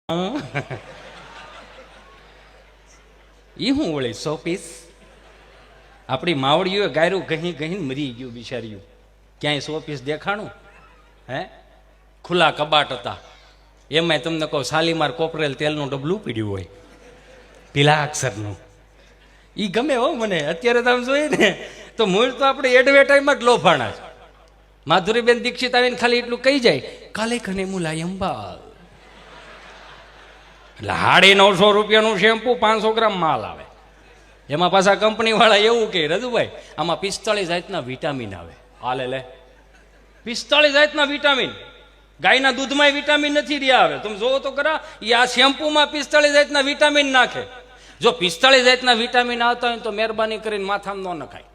ઈ હું વળી 100 પીસ આપણી માવડીઓ ગાયરું ગહી ગહીને મરી ગયું બિચાર્યું. ક્યાંય 100 પીસ દેખાણું? હે, ખુલ્લા કબાટ હતા. એમાંય તમને કહું, શાલીમાર કોપરેલ તેલનું ડબલું પીડ્યું હોય, પીલા અક્ષરનું. ઈ ગમે હો મને. અત્યારે તમે જોઈએ ને તો મૂળ તો આપણે એડવર્ટાઈઝમાં જ લોભાણા છે. માધુરીબેન દીક્ષિત આવીને ખાલી એટલું કહી જાય, કાલે કને મુલાયમ બાલ. એટલે 950 રૂપિયાનું શેમ્પુ 500 ગ્રામ માલ આવે. એમાં પાછા કંપની વાળા એવું કે, રજુભાઈ આમાં 45 જાતના વિટામિન આવે. હાલે લે, 45 જાતના વિટામિન. ગાયના દૂધમાં વિટામિન નથી રહ્યા. આવે તમે જોવો તો ખરા, એ આ શેમ્પુમાં 45 જાતના વિટામિન નાખે. જો 45 જાતના વિટામિન આવતા હોય તો મહેરબાની કરીને માથામાં ન નખાય,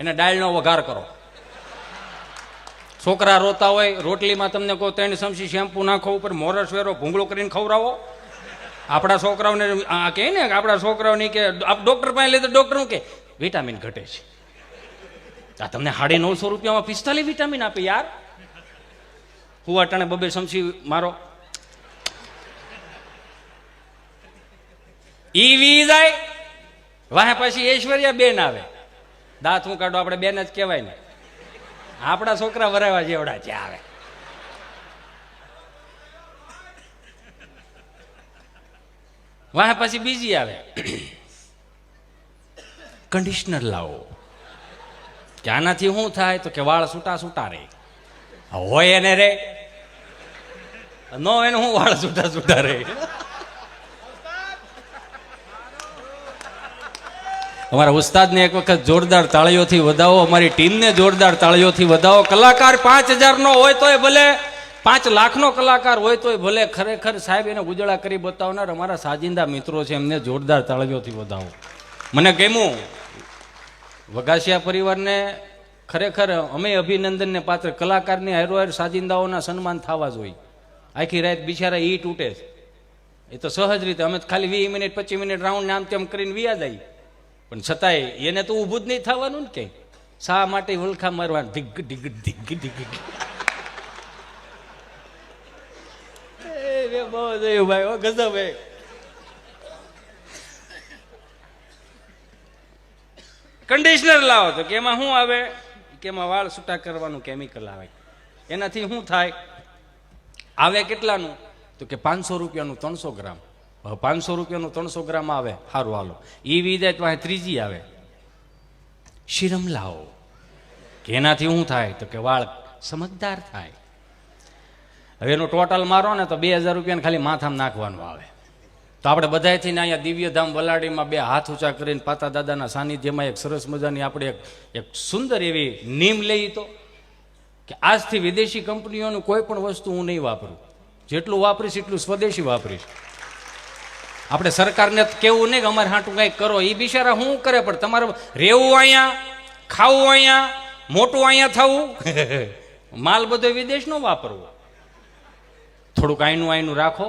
એને ડાળનો વઘાર કરો. છોકરા રોતા હોય, રોટલીમાં તમને કહો 3 ચમચી શેમ્પુ નાખો, ઉપર મોરસ વેરો ભૂંગળો કરીને ખવડાવો. આપણા છોકરાઓને આ કહે ને, આપણા છોકરાઓની કે ડોક્ટર પાસે લે તો ડોક્ટર શું કે વિટામિન ઘટે છે. આ તમને 950 રૂપિયામાં 45 વિટામિન આપે યાર. હું અટાણે 2 ચમચી મારો ઈ વી જાય. વાહ પછી ઐશ્વર્યા બેન આવે. દાંત હું કાઢો, આપણે બેન જ કહેવાય ને. આપણા છોકરા વરાવા જેવડા છે. આવે વાહ પછી બીજી આવે, કન્ડિશનર લાવો. કે આનાથી શું થાય તો કે વાળ છૂટા છૂટા રહે. હોય એને રે, નો એને હું વાળ છૂટા છૂટા રહે. અમારા ઉસ્તાદને એક વખત જોરદાર તાળીઓથી વધાવો. અમારી ટીમને જોરદાર તાળીઓથી વધાવો. કલાકાર 5000 નો હોય તોય ભલે, 5 લાખનો કલાકાર હોય તોય ભલે, ખરેખર સાહેબ એને ઉજળા કરી બતાવનાર અમારા સાજિંદા મિત્રો છે, એમને જોરદાર તાળીઓથી વધાવો. મને ગમ્યું. વઘાસિયા પરિવારને ખરેખર અમે અભિનંદનને પાત્ર. કલાકારની હારો સાજિંદાઓના સન્માન થવા જોઈએ. આખી રાત બિચારા ઈ તૂટે છે. એ તો સહજ રીતે અમે ખાલી 20 મિનિટ 25 મિનિટ રાઉન્ડ આમ તેમ કરીને વિયા જાય, પણ છતાંય એને તો ઊભું જ નહીં થવાનું ને. કંઈ શા માટે વલખા મારવાનું? ઢીગ ઢીગ ઢીગ ઢીગ. બહુ જોયું ભાઈ, ઓ ગજબ. કન્ડિશનર લાવો તો કે એમાં શું આવે? કે એમાં વાળ છૂટા કરવાનું કેમિકલ આવે. એનાથી શું થાય? આવે કેટલાનું? તો કે 500 રૂપિયાનું 300 ગ્રામ. 500 રૂપિયાનું 300 ગ્રામ આવે. સારું હાલો, ઈ વિદાય તો ત્રીજી આવે, શિરમ લાવો. કે એનાથી શું થાય? તો કે વાળ સમજદાર થાય. હવે એનું ટોટલ મારો ને તો 2000 રૂપિયાને ખાલી માથામાં નાખવાનું આવે. તો આપણે બધાથી ને અહીંયા દિવ્યધામ વલાડીમાં 2 હાથ ઊંચા કરીને પાતા દાદાના સાનિધ્યમાં એક સરસ મજાની આપણે એક સુંદર એવી નીમ લઈ, તો કે આજથી વિદેશી કંપનીઓનું કોઈ પણ વસ્તુ હું નહીં વાપરું. જેટલું વાપરીશ એટલું સ્વદેશી વાપરીશ. આપણે સરકારને કેવું નહીં કે અમારે હાટું કંઈક કરો. એ બિચારા શું કરે? પણ તમારે રહેવું અહીંયા, ખાવું અહીંયા, મોટું અહીંયા થવું, માલ બધો વિદેશનો વાપરવો. થોડુંક આઈનું રાખો.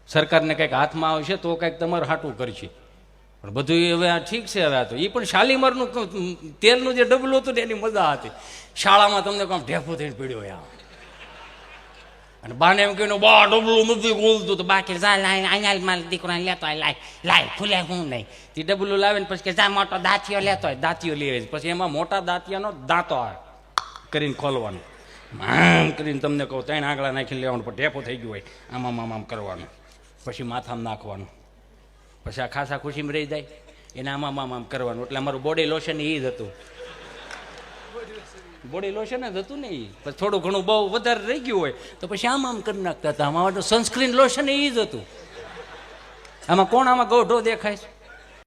સરકારને કંઈક હાથમાં આવશે તો કંઈક તમારું હાટું કરશે. પણ બધું હવે આ ઠીક છે. હવે આ તો એ પણ શાલીમારનું તેલનું જે ડબલું હતું ને એની મજા હતી. શાળામાં તમને કામ ઢેફો થઈને પીડ્યો યા, અને બાને એમ કહ્યું બા ડબલું નથી ખોલતું, તો બાકી જા લાઈ અહીંયા મારે દીકરાને લેતો હોય, લાય ખુલે હું નહીં. તે ડબલું લાવે ને પછી કે જા મોટો દાંતિયો લેતો હોય, દાંતિયો લે. પછી એમાં મોટા દાંતિયાનો દાંતો આવે કરીને ખોલવાનું. આમ કરીને તમને કહું 3 આંગળા નાખીને લેવાનું. પણ ઢેફો થઈ ગયું હોય, આમ કરવાનું. પછી માથામાં નાખવાનું. પછી આ ખાસા ખુશીમાં રહી જાય. એને આમ કરવાનું. એટલે અમારું બોડી લોશન એ જ હતું. બોડી લોશન જ હતું ને. પછી થોડું ઘણું બહુ વધારે રહી ગયું હોય તો પછી આમ કરી નાખતા હતા. આમાં સનસ્ક્રીન લોશન એ જ હતું. આમાં કોણ આમાં ગોઢો દેખાય છે?